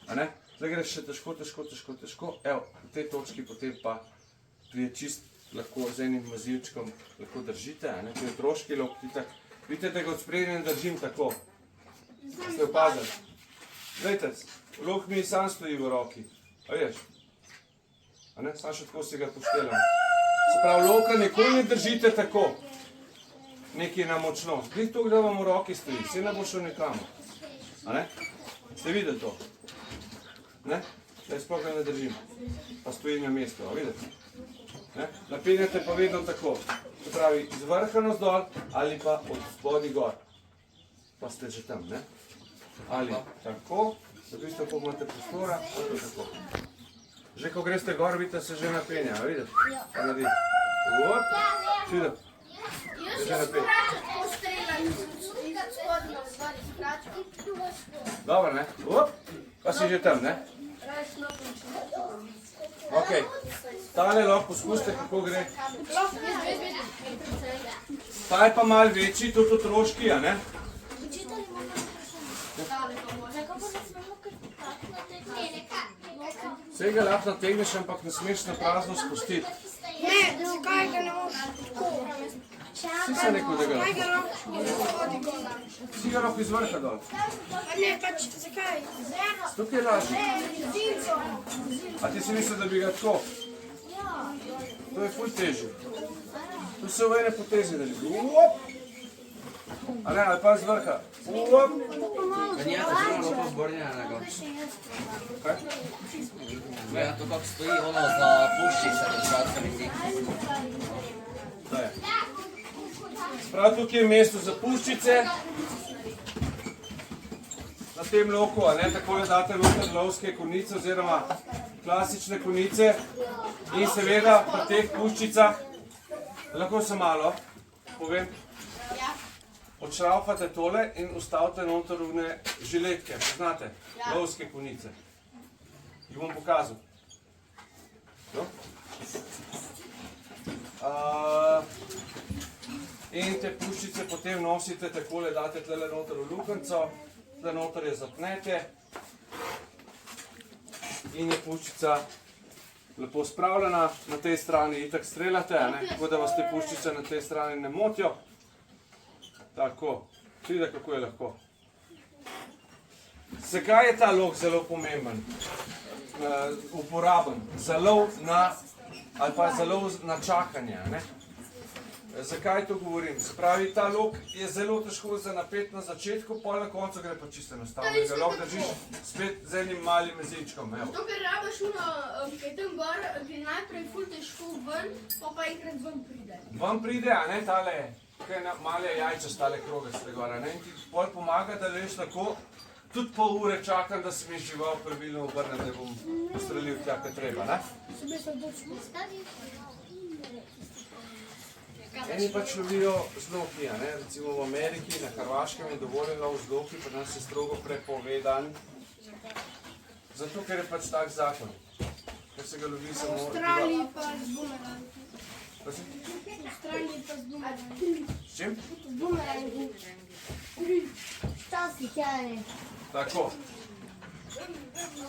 a ne. Zdaj greš še težko, evo, v tej točki potem pa pride čist lahko z enim mazilčkom lahko držite, a ne, to je otroški lok, vidite, da ga od sprednje ne držim tako, ste opazili. Glejte, lok mi sam stoji v roki, a veš, a ne, sam še tako si ga poštelam. Se pravi, loka nikoli ne držite tako, nekaj na močno, glih to, da vam v roki stoji, vse ne bo šel nekamo, a ne, ste videli to, ne, da je sploh ga ne držim, pa stoji na mestu, a vidite. Napenjate pa vedno tako, se pravi iz vrha navzdol ali pa od spodaj gor, pa ste že tam, ne? Ali tako, da v bistvu imate prostora, ali tako. Že ko greste gor, vidite, se že napenja, vidite? Pa naredi. Vidite? Se že napenja. Dobro, ne? Pa si že tam, ne? Ok, tale lahko poskusite, kako gre. Ta je pa malo večji, tudi otroški, a ne? Vse ga lahko nategneš, ampak ne smeš na prazno spustiti. Ne, zakaj ga ne moš tako? Si se rekel, da ga lahko. Si ga lahko iz vrha dol. Ne, pač zakaj? Tukaj je lažje. A ti si mislil, da bi ga tako? To je ful težje. Tu se v ene potezi drži. A ne, ali pa z vrha. Ganjate zelo lepo zbornjenega. Kaj? Gleda to, kako stoji ono za puščice, da se mi zdi. Da je. Sprav tukaj je mesto za puščice. Na tem loku, a ne, takole date noter lovske konice oziroma klasične konice. In seveda pri teh puščicah, lahko se malo povem, odšraufate tole in ustavite noter one žiletke, poznate, lovske konice. Jih bom pokazal. In te puščice potem nosite takole, date tle noter v lukenco, tle noter je zapnete in je puščica lepo spravljena na tej strani, itak streljate, tako da vas te puščice na tej strani ne motijo. Tako, vidite, kako je lahko. Zakaj je ta lok zelo pomemben, uporaben, za lov na, ali pa za lov na čakanje, ne? Zakaj to govorim? Spravi, ta lok je zelo težko za napet na začetku, pol na koncu gre pa čisto enostavno. Ga lahko držiš spet z enim malim mezinčkom, evo. To, ker rabaš uno, kaj tam gor, gre najprej ful težko ven, pa enkrat ven pride. Ven pride, a ne, tale, kaj male jajča stale kroge ste gor, a ne, in ti pol pomaga, da veš tako, tudi pol ure čakam, da se mi žival pravilno obrne, da bom ustrelil tja, kaj treba, ne? Eni pač lovijo z loki, ne? Recimo v Ameriki, na Hrvaškem je dovoljen lov z loki, pa nas je strogo prepovedan. Zato, ker je pač tak zakon. Ker se ga lovi samo... V Avstraliji pa z bumerangi. Prosim? V Avstraliji pa z bumerangi. S čim? Z bumerangi. Včasih, ja, ne. Tako.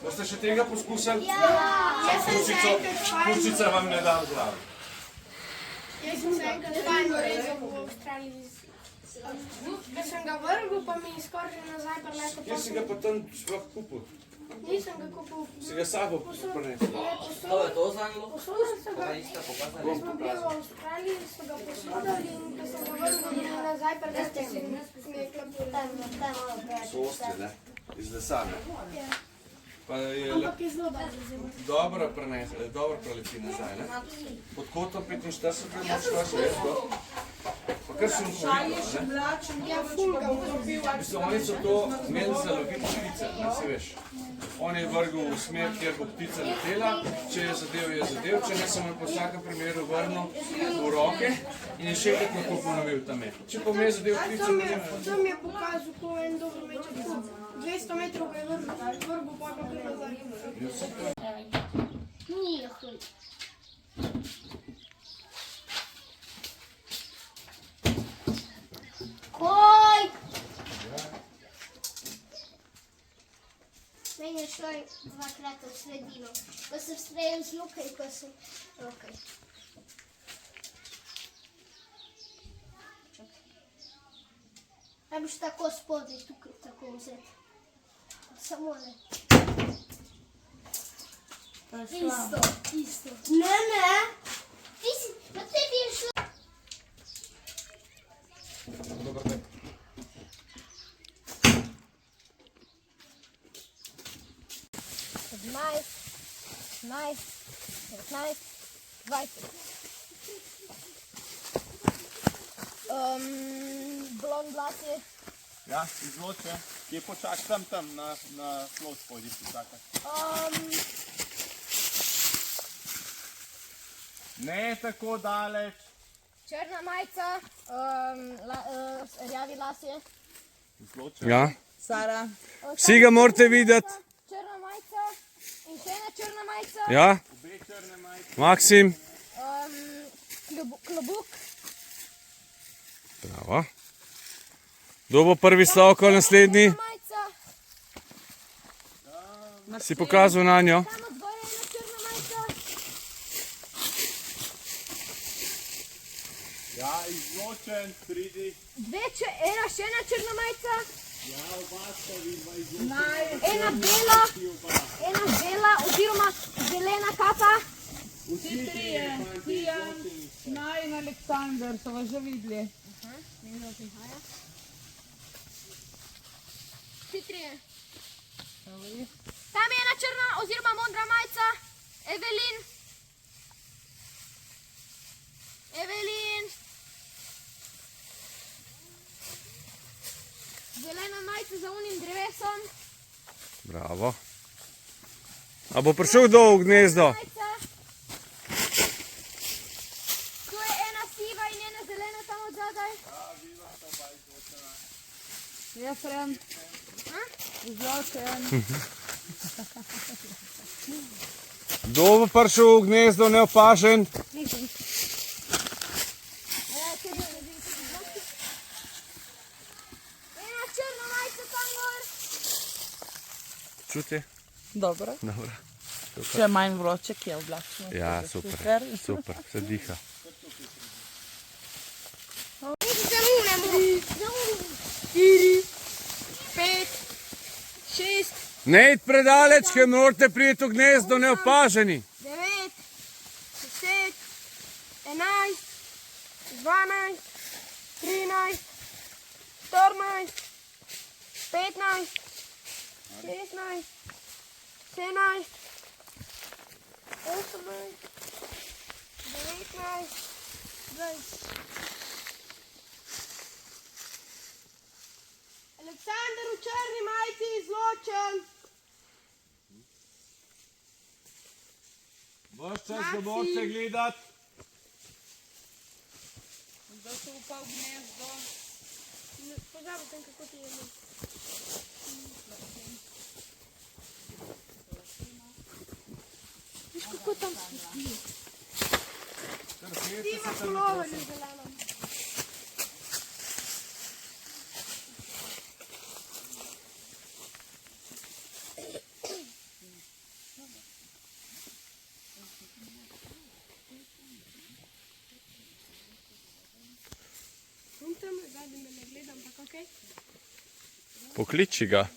Boste še tega poskusili? Jaz sem se enkrat fajn, Puščica vam ne da v glavi. jaz sem se enkrat fajn rezal v Avstraliji. Jaz sem ga vrgel, pa mi je skoraj že nazaj prinesel. Kje si ga pa tam sploh kupil? Nisem ga kupil. Si ga sabo prinesel? Što je to zanilo? Posodil sem ga. Kaj ista pokazali? Ko smo bili v Avstraliji, so ga posodili in ko sem ga vrgel, mi je nazaj prinesel. Mi je klapil. Sosti, ne? Iz lesa, ne? Pa je Ampak je zelo dobro zelo. dobro preleti nazaj, ne? Pod kotom 45 ne moš šla še jaz, pa kar sem povedal, ne? Ja, ful ga utobil. V bistvu, oni so to imeli za loviti ptice, ne si veš. On je vrgel v smer, kjer bo ptica letela, če je zadev, če ne sem po vsakem primeru vrnil v roke in je še enkrat lahko ponovil tam je. Če pa me je zadev ptica, To mi je pokazal, ko en dobro meček. 200 metrov ga je vrgel, pa ga je nazaj. Nije huj. Koj! Meni je šlo dvakrat v sredino. Ko sem streljal z luka in ko sem... Okay. Ja biš tako spodaj, tukaj tako vzeti. Samo ne. Isto. Ne. Ti si, pa tebi je šlo. Dobar tek. Blond lasje. Ja, izloče. Kje počak tam na slot pojdi počakaj. Ne tako daleč. Črna majica, rjavi lasje. Izloče. Ja, Sara. vsi ga morate videti. Črna majica in še ena črna majica. Ja, Obe črne majice. Maksim. Klobuk. Bravo. Kdo bo prvi Slavko, naslednji? Majica. Si pokazal na njo? Tam od dvoje ena črna majica. Ja, izločen, pridi. Ena še ena črna majica. Ja, oba sta vidva izločen. Ena bela oziroma zelena kapa. Vsi trije, Tijan, Naj in Aleksandar, so vas že videli. Vsi trije. Tam je ena črna oziroma modra majica. Evelin. Zelena majica za unim drevesom. Bravo. A bo prišel kdo v gnezdo? Majica. Tu je ena siva in ena zelena tam od zadaj. Jefrem. Izločen. Kdo bo prišel v gnezdo neopažen? Ena črna majica tam gor. Čuti? Dobro. Dobro. Še manj vroček je oblačno. Ja, super. Super, se diha. Ne id predaleč, ker morate priti v gnezdo neopaženi. 9, 10, 11, 12, 13, 14, 15, 16, 17, 18, 19, 20. Aleksandar v črni majici izločen. čas, da morate gledati. Kdo se upa v gnezdo? Pozabil sem, kako ti je ime. Viš, kako tam spiti? Ti ima puloverje zeleno. Tam zadnji me ne gledam, tako okej? Pokliči ga.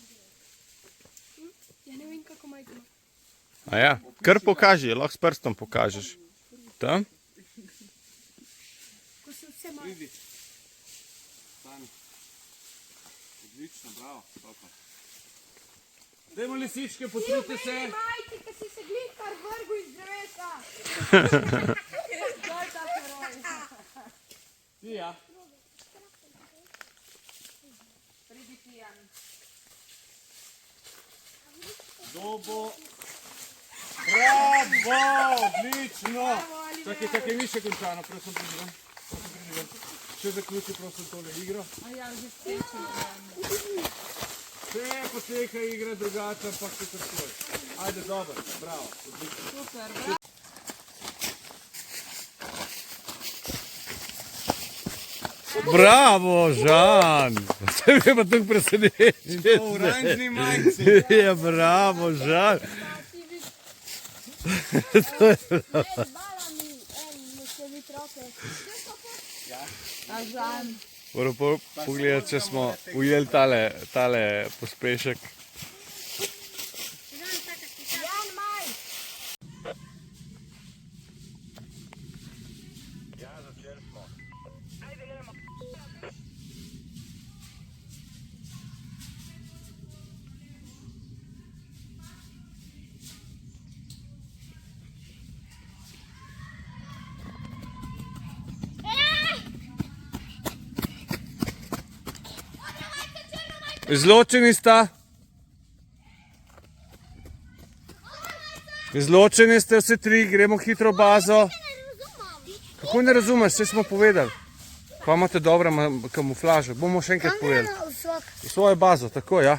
Ja ne vem, kako majko. A ja, kar pokaži, lahko s prstom pokažeš. Tam? Ko se vse malo. Vidi. Stani. Odlično, bravo. Super. Dajmo lisičke, potrudite se. Majci, ki si se glihkar vrgu iz drevesa. Doj ta heroj. Ti, ja. Pridi pijan. Dobo. Bravo, odlično. Čakaj, ni še končano, prosim, pridi ven. Še zaključi, prosim, tole igro. A ja, že steče. Vse poteka igra drugače, ampak se krstuje. Ajde, dobro, bravo, odlično. Super, bravo. Bravo, Žan! Se mi pa tukaj presenečeš. V oranžni majici. Ja, bravo, Žan. Med balami, se vidi roke. A Žan. Moram pogledati, če smo ujeli tale pospešek. Jan Maj. Izločeni sta. Izločeni ste vsi tri, gremo hitro v bazo. Kako ne razumeš, vse smo povedali. Pa imate dobro kamuflažo, bomo še enkrat povedali. V svojo bazo, tako ja.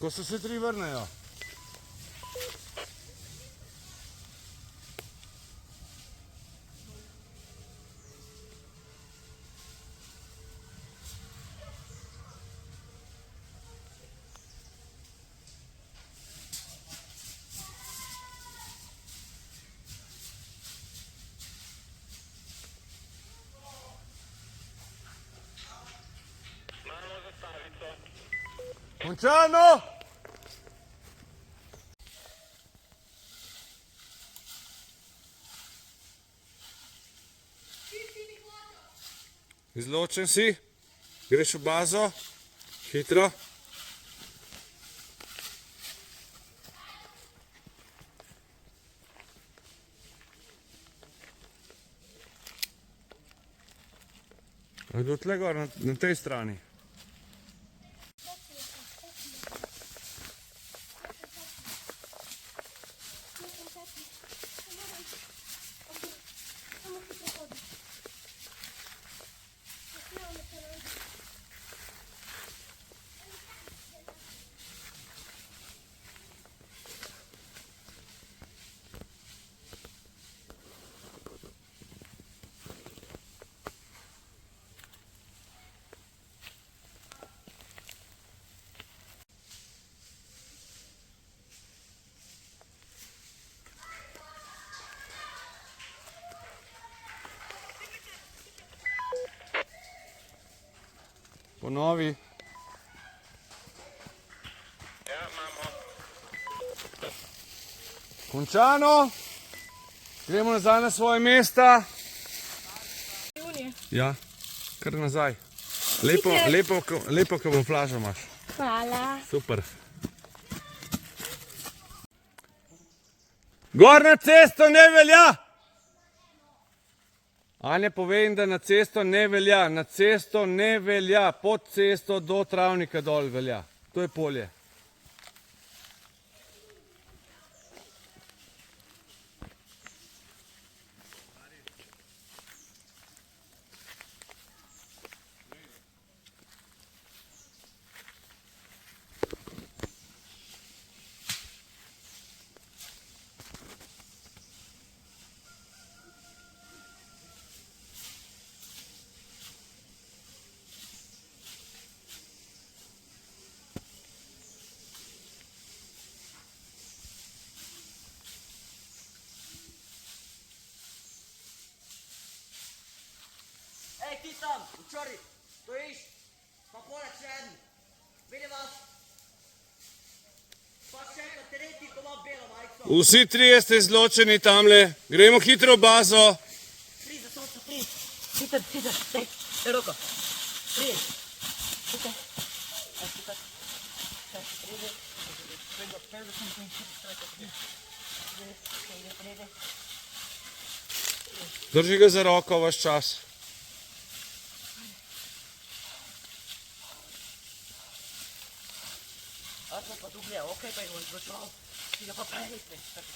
Ko se vsi tri vrnejo. Končano! Izločen si, greš v bazo, hitro. Do tle gor, na tej strani. Ponovi. Ja, imamo. Končano. Gremo nazaj na svoje mesta. Ja, kar nazaj. Lepo kamuflažo imaš. Hvala. Super. Gor na cesto ne velja! Anja, povem, da na cesto ne velja. Na cesto ne velja. Pod cesto do travnika dol velja. To je polje. Ej, ti tam, včori, stojiš, pa poleg še en, vidim vas, pa še en, tretji, ko ima belo majico. Vsi trije ste izločeni tamle. Gremo hitro v bazo. Pridi, sonce, pridi, hiter, daj roko, pridi, hiter, Drži ga za roko vaš čas. Atma pa tu gleda, okej, pa jih bom izločeval, ti ga pa prejte, tako.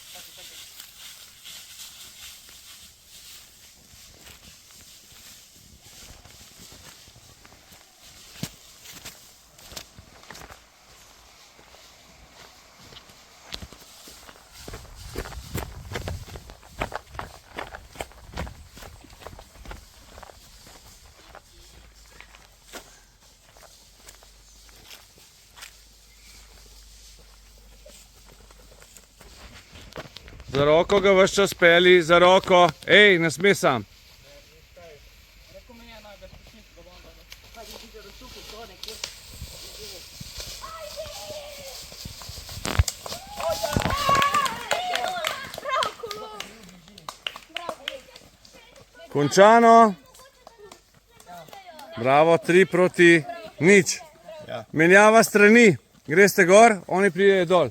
Za roko ga vaš čas peli, za roko. Ej, ne sme sam. Končano. Bravo, 3-0. Menjava strani. Greste gor, oni pridejo dol.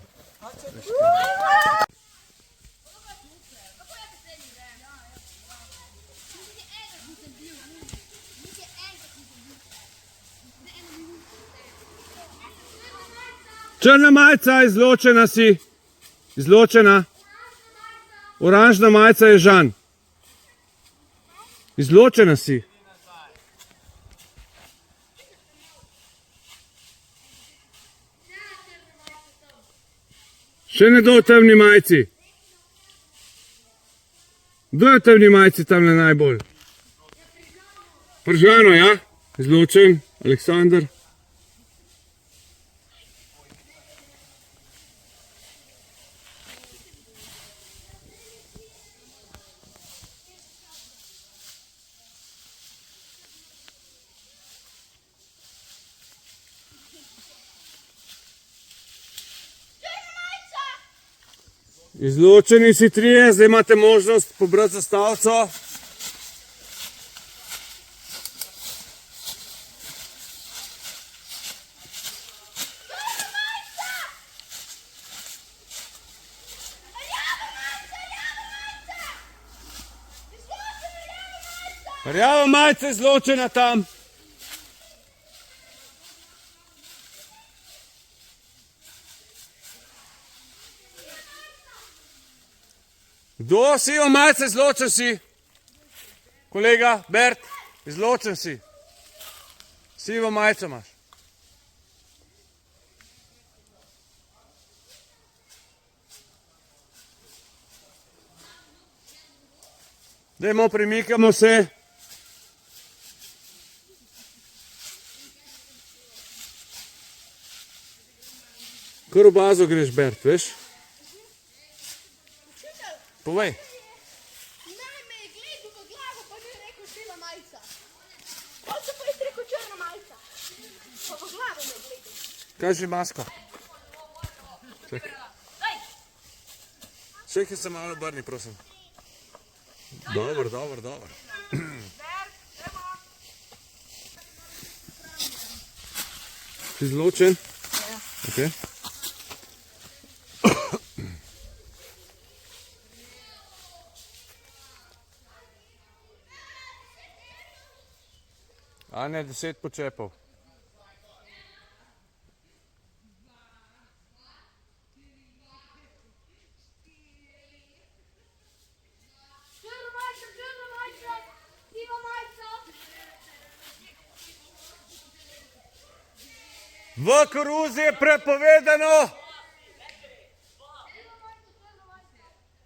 Črna majica, izločena si. Izločena. Oranžna majica je Žan. Izločena si. Še nekdo v temni majici. Kdo je v temni majici tam najbolj? Pržano, ja? Izločen. Aleksandar. Izločeni si trije, zdaj imate možnost pobrati zastavico. Rjava majica izločena tam. Kdo si v majice, izločen si? Kolega, Bert, izločen si. Sivo majico imaš. Dajmo, premikamo se. Kar v bazo greš, Bert, veš? Povej. Naj me je gledal v glavo, pa mi je rekel bela majica. Potem pa je rekel črna majica. Pa v glavo me je gledal. Kaži masko. Čekaj. Čekaj se malo obrni, prosim. Dobro, dobro, dobro. Si izločen? Ja. Okay. A ne, 10 počepov. V koruzi je prepovedano.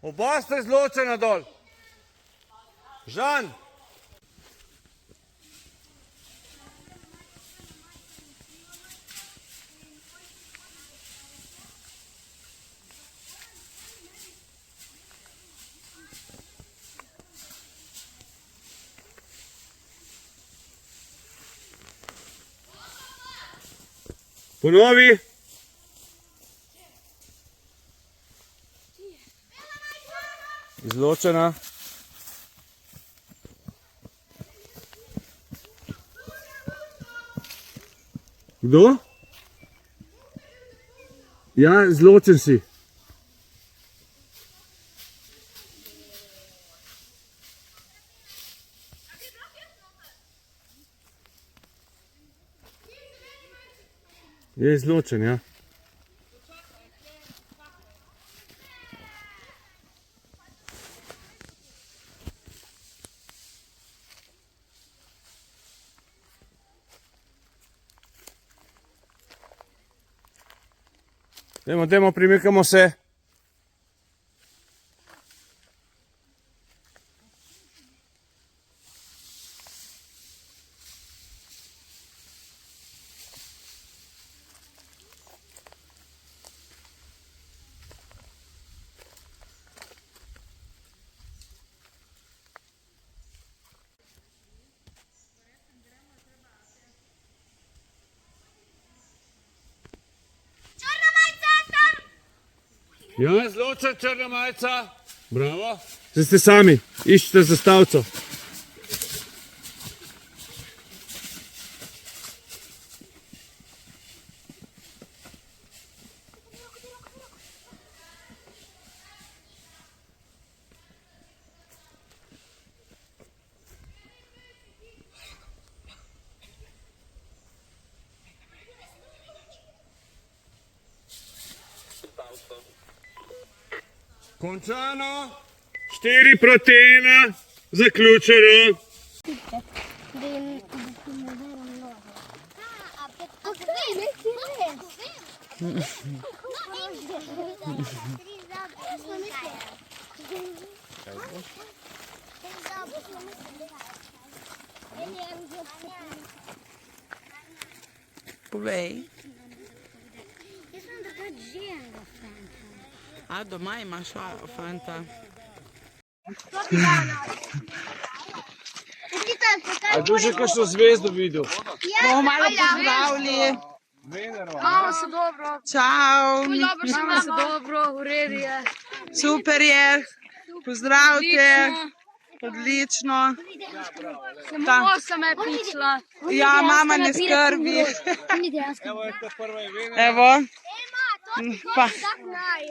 Oba sta izločena dol. Žan. Ponovi. Izločena. Kdo? Ja, izločen si. Je izločen, ja. Dajmo, primikamo se. Ja, izločen, črna majica. Bravo. Zdaj ste sami, iščete zastavico. Končano, 4 proti 1, zaključeno. Povej. A doma imaš fanta? A tu še kakšno zvezdo videl? Bomo malo pozdravili. Imamo se dobro. Čau. Imamo se dobro, v redu je. Super je. Pozdravite. Odlično. Samo sem je pičila. Ja, mama ne skrbi. Evo. Pa.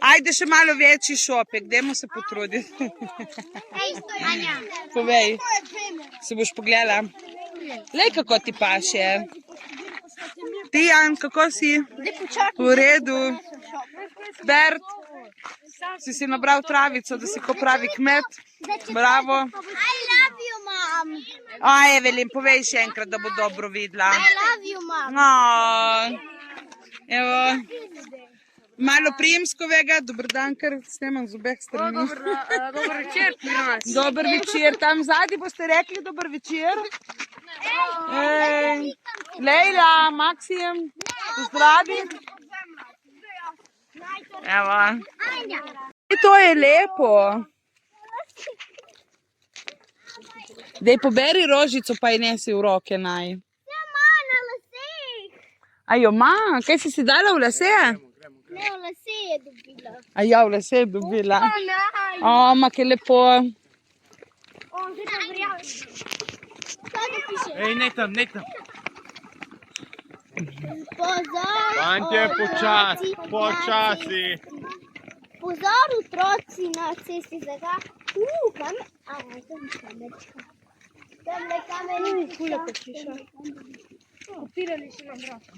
Ajde še malo večji šopek, dajmo se potruditi. Povej, se boš pogledala. Lej, kako ti paše. Ti, Jan, kako si? V redu. Bert, si nabral travico, da si ko pravi kmet. Bravo. I love you, mom. A, Evelin, povej še enkrat, da bo dobro videla. I love you, mom. Evo. Malo primskovega, dober dan, ker snemam z obeh strani. Dober večer pri nas. Dober večer, tam zadnji boste rekli dober večer. Lejla, Maksim, pozdravi. Evo. To je lepo. Dej, poberi rožico, pa ji nesi v roke naj. Ajo, ma, kaj si dala v lase? Ne, v lase je dobila. A ja, v lase je dobila. O, ma, kaj lepo. Ej, ne tam, ne tam. Pozor, Fantje, počasi, počasi. Pozor, otroci na cesti zakaj. Tam je kamerčka. Tam je kamerčka. Kopirali so nam vrata.